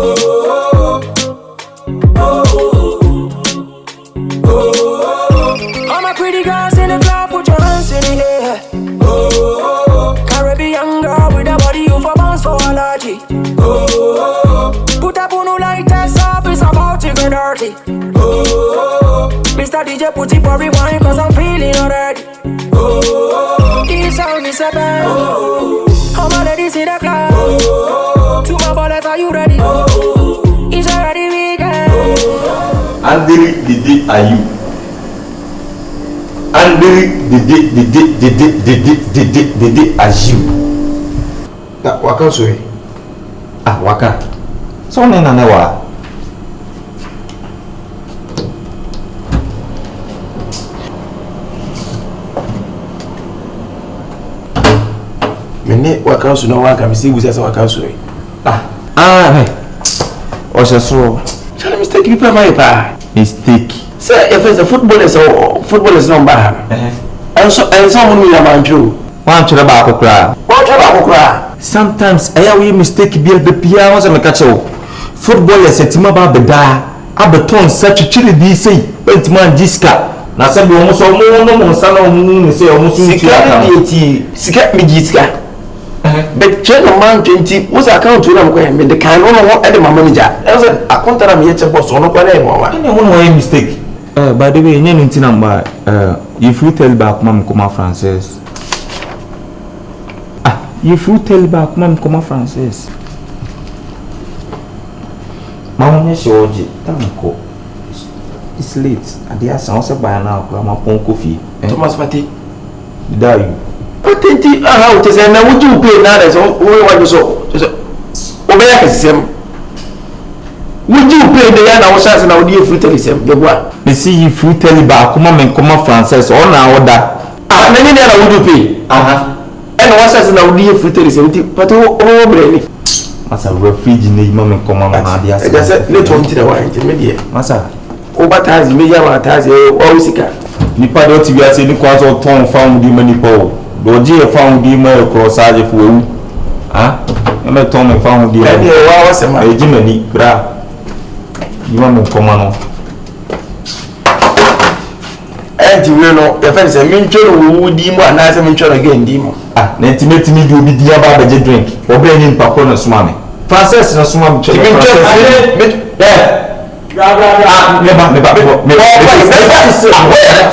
All my pretty girls in the club, put your hands in the air. Caribbean girl with a body you for bounce for allergy. Put up on no light test up, it's about to get dirty. Mr. DJ put it for rewind cause I'm feeling already. This song is a band. All my ladies in the club. To my ballets, are you ready? It's already weekend. Andiri Dede are you? Andiri Dede are you? Waka sorry. Waka. So nena newa. Mene waka so no waka misi busa sa waka sorry. Hey. Oshaso. Chana mistake you play my pa. Mistake. Say if it's a footballers no ba. And someone will am true. One to the back of cry. Sometimes I we mistake be the pia was a catcho. Footballers at Timaba Beda. Abeton such a chili DC. But man Jiska. Na sabi almost no sana mu say almost Sika me Jiska. But channel man 20 was account to them when the kind of at the manager. As a contract me yet boss on no one mistake. By the way, any number if you tell back mom come Francis. If you tell back mom come Francis. Mama shoji tanko. It's late. And there are sounds by now. I'm a pon coffee. Thomas Partey. Die. But how to say now would you pay now that's all we want to so. Obey him. Would you pay the end I was asking how do you tell him the what? Me see if you tell back come Francis or now order. Many there would you pay? And what's as now do you tell him but oh as a refuge in the moment come on I just said let one to the wine intermediate. Massa. Overtime media matters always nipa do ti biase ni kwaso ton found di mani po do je found di ma cross age fo wu e me ton me found di e wa wa se ma e ji mani bra ni ma me koma no e ti we no e fa se mi ntwero wu di mo ana se mi ntwero again di mo na intimate mi di obi di aba ba je drink obi ni npa ko na suma me Francis na suma me ntwero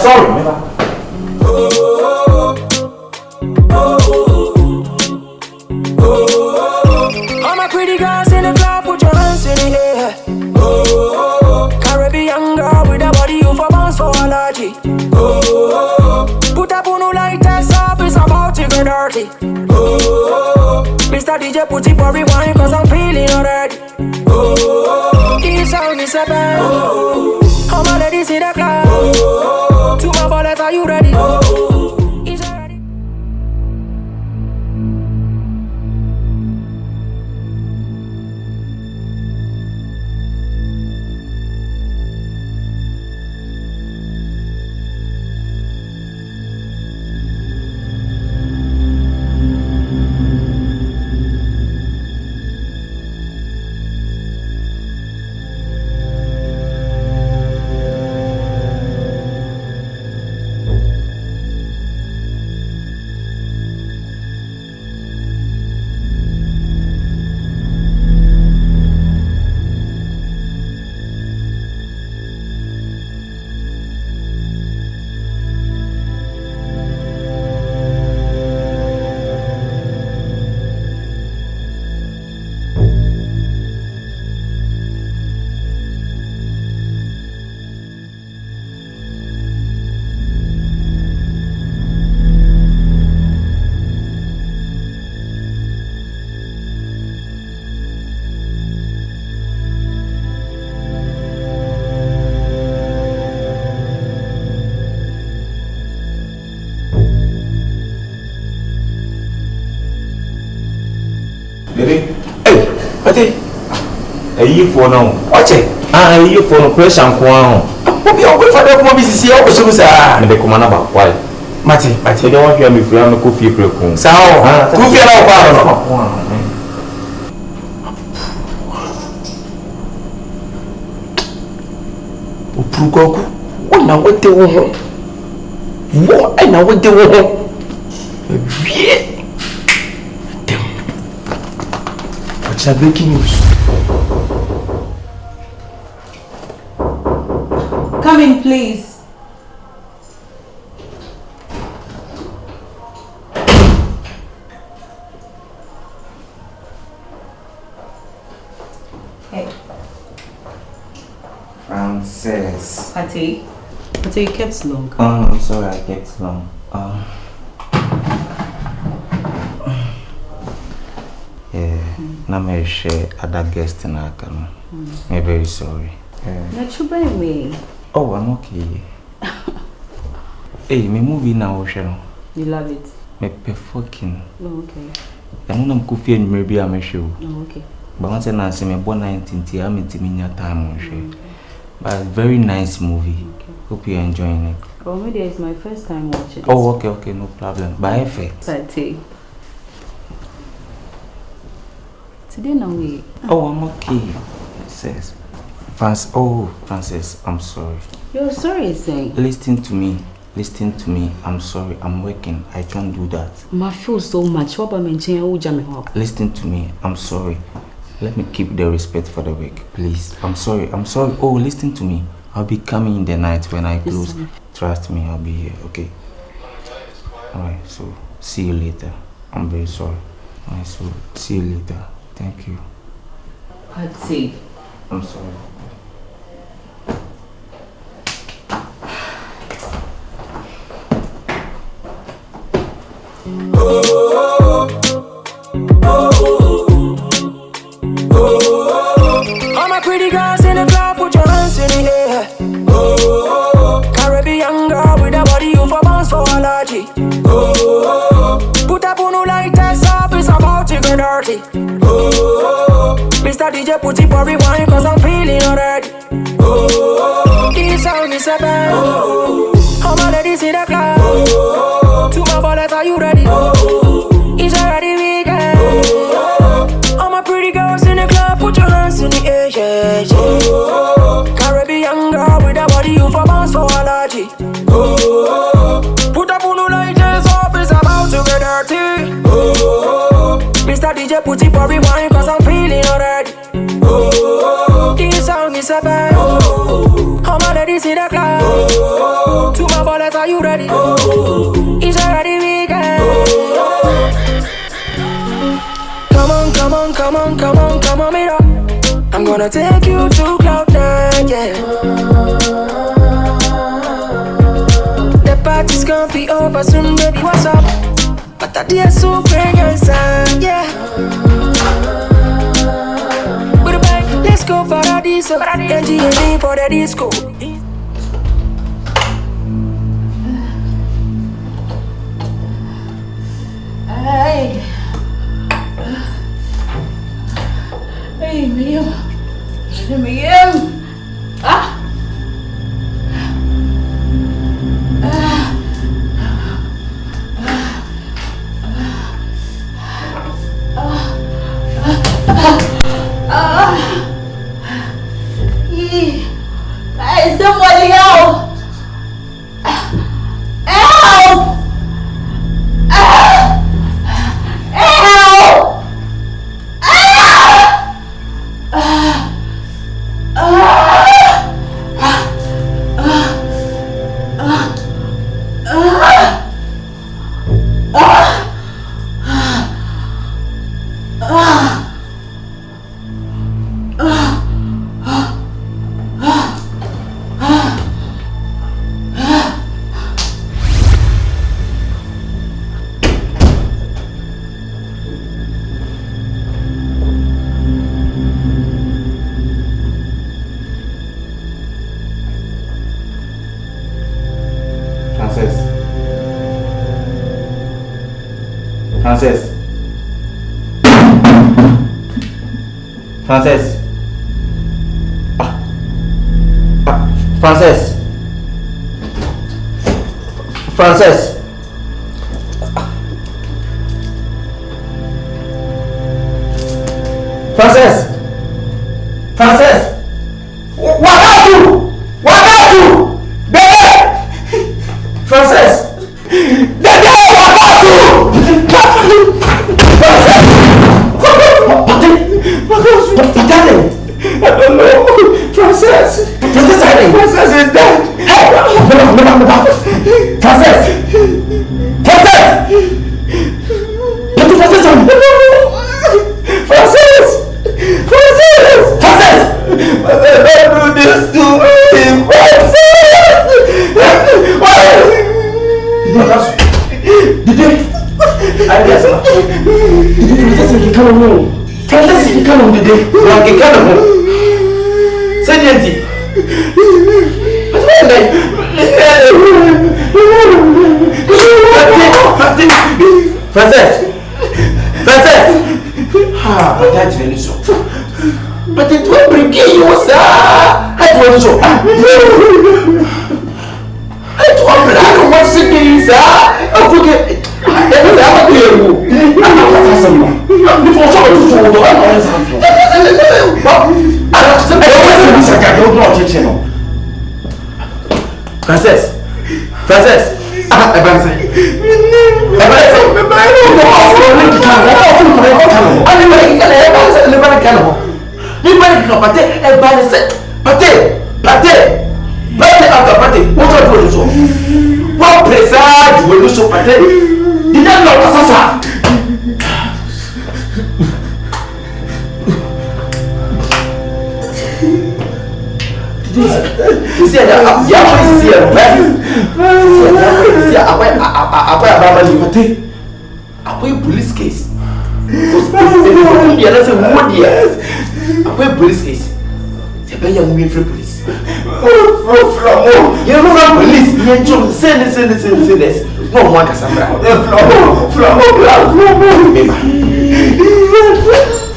sorry. All my pretty girls in the club, put your hands in the air. Caribbean girl with a body you for bounce for allergy. Put up on no light test up, it's about to get dirty. Mr. DJ put it for rewind cause I'm feeling already. This song is a band. All my ladies in the club. To my ballets, are you ready? Is it ready? Dede. Hey, Partey. You for now. Watch it. You for no question ko an. Obi o be fada ko bi sisi o so sa. Me de ko mana ba why? Mate. They don't want you me free am ko fie preku. Sa o. Ku fie na o pa no. Prugoku. What now? What they want? What? I know what they want. What's that breaking news? Come in, please. Hey. Frances. Partey, you kept long. Oh, I'm sorry, I kept long. Yeah, now me share other guest in our camera. I'm very sorry. Not you by me. Oh, I'm okay. Hey, me movie now, Sharon. You love it. Me fucking. Oh, okay. I'm not Confion, maybe I'm a show. Oh, okay. But once I say me born 19, I'm in Timinia time on share. But very nice movie. Okay. Hope you're enjoying it. Well, maybe it's my first time watching it. Oh, okay, no problem. By effect. Partey. Today no way. Oh, I'm okay. It says. Frances, I'm sorry. You're sorry, saying. Listen to me. I'm sorry. I'm working. I can't do that. I feel so much. What about mentioning who jam me up? Listen to me. I'm sorry. Let me keep the respect for the week, please. I'm sorry. Oh, listen to me. I'll be coming in the night when I close. Listen. Trust me, I'll be here, okay? Alright, so see you later. I'm very sorry. Alright, so see you later. Thank you. Partey. I'm sorry. All my pretty girls in the club, put your hands in the air. Caribbean girl with a body you for bounce for allergy. Put up on no light test up, it's about to get dirty. Mr. DJ put it for rewind, cause I'm feeling already. This song is a band. All my ladies in the club. To my ballets, are you ready? It's already weekend. All my pretty girls in the club, put your hands in the air, yeah, yeah. Caribbean girl with a body you for bounce for allergy. Put up on no light, just up, it's about to get dirty. Mr. DJ put it for rewind, cause I'm feeling already. This song is a band. All my ladies in the club. To my ballets, are you ready? It's already weekend. Come on, me up. I'm gonna take you to Cloud9, yeah. The party's gonna be over soon, baby, what's up? But I did so bring your son, yeah. But back, let's go Paradiso. NGA for the disco. Hey. Hey, Miriam. Ah. Hey, somebody help! Help! Frances! What are you? Darling, I don't know. Frances is dead. Hey, Frances. Don't do this to me, Dede, I guess. Dede, Frances, you can't know. Frances, you can't know, Dede. You can't know. Say the empty. Frances. But that's really so. But it will bring you, sir. I told you. I told you. I don't want to see you, sir. I'm forget. Frances. You see, I police case. Police case. Young free police. You know police. Send this. No one can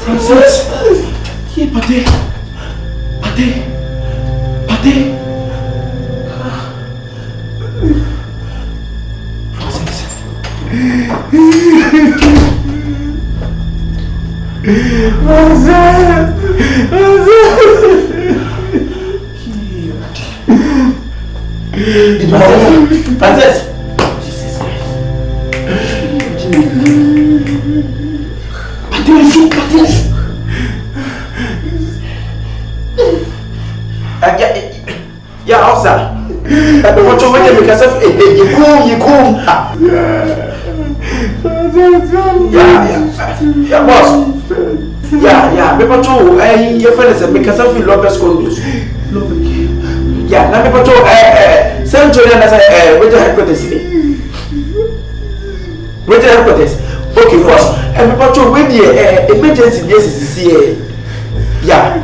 Frances. Partey. Frances. Jesus Christ. Yeah, officer. What you want to make yourself you cool. Yeah, boss. Yeah, me patrol. Your friend is make yourself feel lovers condos. Yeah, now me patrol. Send to them as with your headquarters. Okay, boss. And me patrol with the emergency yes is here. Yeah,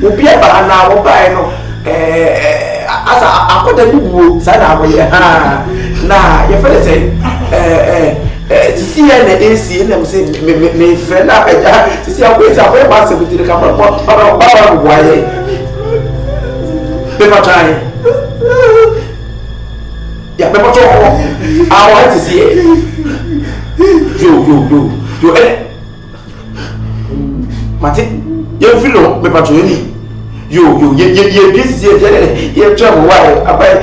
we'll be about now. We'll buy no. As I put the book, Sana, nah, your friend said, to see an AC and them say, me friend, to see how great I wear myself with the camera, why? Paper time. Yeah, paper time. I want to see it. You, Martin, you feel paper time. You this is you travel why about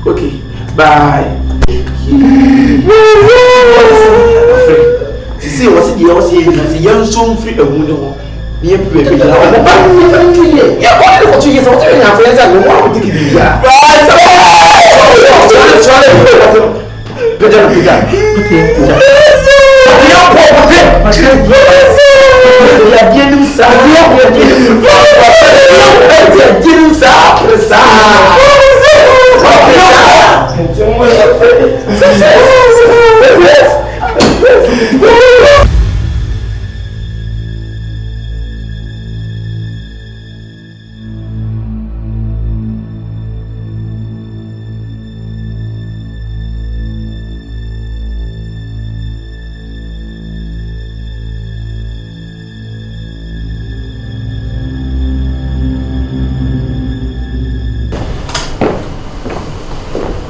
okay, bye. See what's it you see young soon free a woman. Yeah, what 2 years what you have friends and want to give you.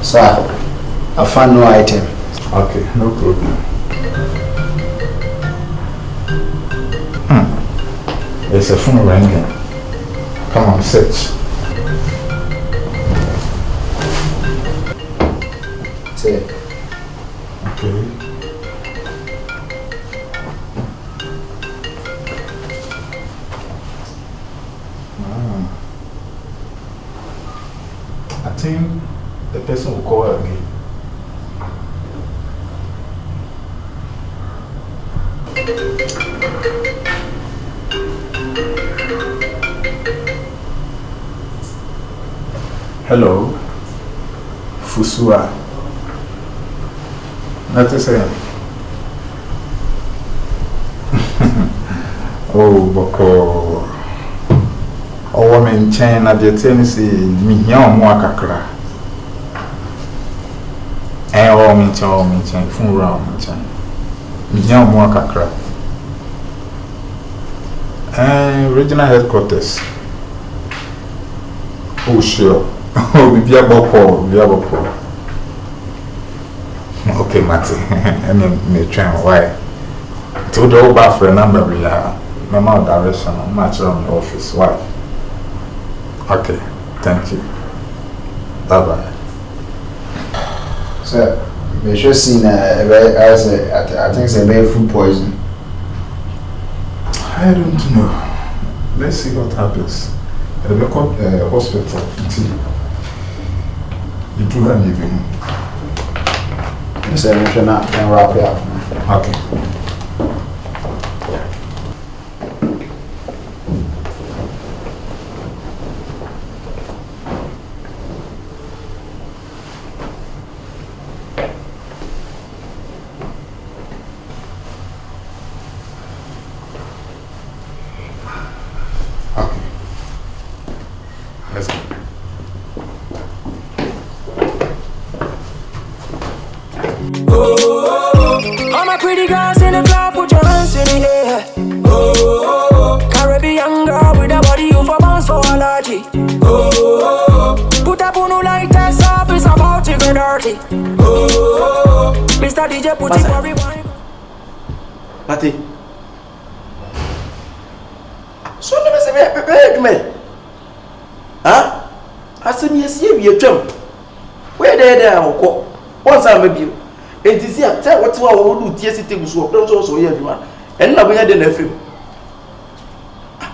Sir, I found no item. Okay, no problem. There's a phone ringing. Come on, search. Say. Okay. call her again. Hello, Fusua. Not the same. Oh, Boko. Oh, woman, chain at the Tennessee, me young Wakakra. Eh, oh, me chain, phone round, chain. Me young Wakakra. Regional headquarters. Oh, sure. Oh, we are Boko. Okay, Matty. I may try why. To the over for a number of normal direction, match around the office. Why? Okay, thank you. Bye bye. Sir, we should see I think it's a very food poison. I don't know. Let's see what happens. We'll call hospital. You do that even. Sir, we should not wrap it up. Okay. All my pretty girls in the club, put your hands in the air. Caribbean girl with a body you for bounce for allergy. Put up on like that up, it's about to get dirty. Mr. DJ, put it for rewind. Partey. So never say me. Huh? I say me see we jump. Where there go? Once I maybe. And this year, tell what I will do. TSC tables work. Don't also hear you, man. And now we had the film.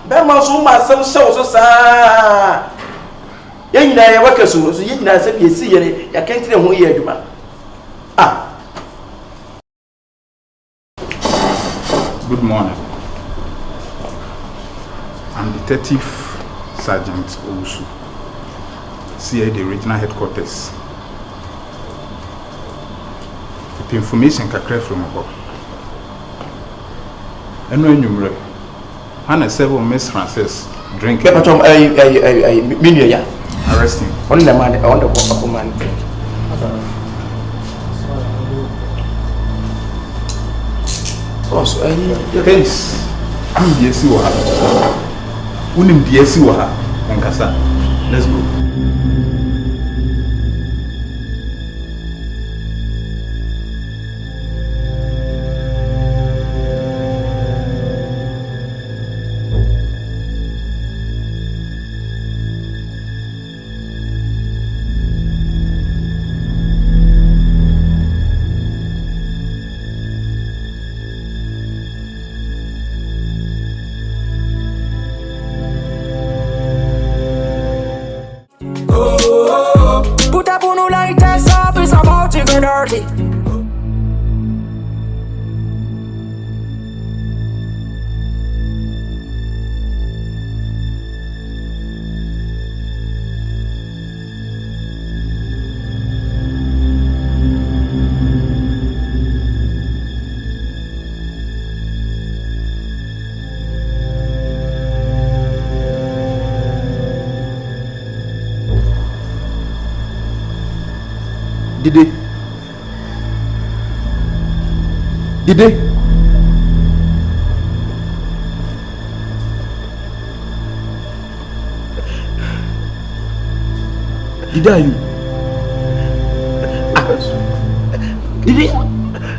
That man so myself so sir. You know, I work so you know, I said, you see, I can't tell who you man. Ah. Good morning. I'm Detective Sergeant Owusu, CID Regional Headquarters. The information kakra from above. And when you remember, Hannah several Miss Frances drinking. Arresting. On the man, on the woman. Oh, so Case. Yes, you are. Unim DS you are. Nkasa. Let's go. Put up on like that up, it's about to get dirty. Dede. Dede, are you? Dede,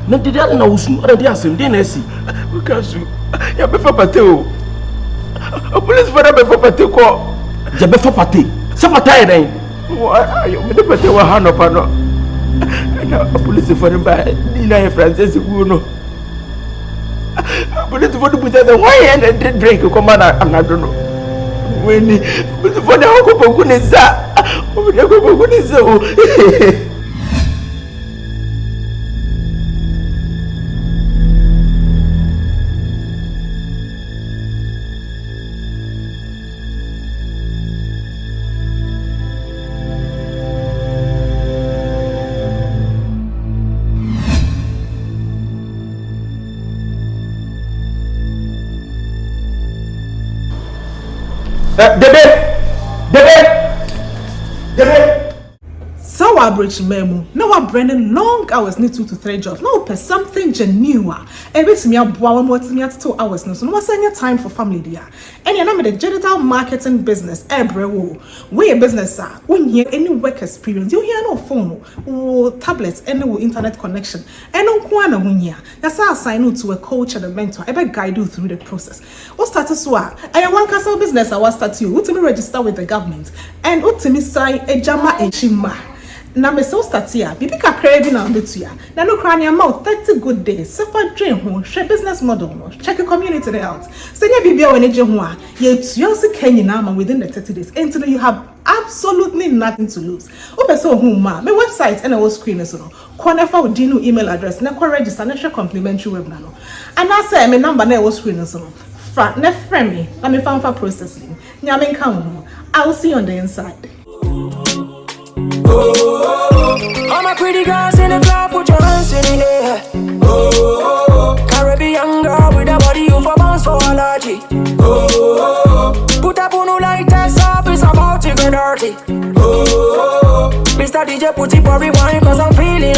na Dede na usu, ana dia asem dey na asi. Bukasu, ya be fa Partey o. A police father be fa Partey ko. Je be fa Partey. Se Partey den. Ayo, me de Partey wa ha no pa no. Na police father ba ni na Francis ku no. Police father bu say why and drink ko man anado no. When police father ko poku ne za. O de ko poku ne za o. Dede. So I bridge memo. Now I'm branding long hours need 2 to 3 jobs. Now per something genuine. Every time you bow more to me at 2 hours. No, so no what's any time for family there. And you're not the digital marketing business. Every we a business sir. When you any work experience, you hear no phone or tablets, any internet connection. And no kwana winya. That's how I sign you to a coach and a mentor. I better guide you through the process. What status wa? I am one castle business. I was start you. What to me register with the government and what to me sign a jama a chima. Na me so start here. Bibi kakra bi na ndetu ya. Na no kra nya ma 30 good days. Sefa dream ho, share business model no. Check the community out. Say nya bibia we neje ho a, ye tuansi Kenya na ma within the 30 days. Until you have absolutely nothing to lose. Ope so ho ma, me website and our screen so no. Kwana fa odinu email address na kwa register na share complimentary webinar no. And I say me number na our screen so no. Fra na friend me, na me fan for processing. Nya me nka ho. I'll see you on the inside. All my pretty girls in the club, put your hands in the air. Caribbean girl with a body you for bounce for allergy. Put up on like that up, it's about to get dirty. Mr. DJ put it for rewind cause I'm feeling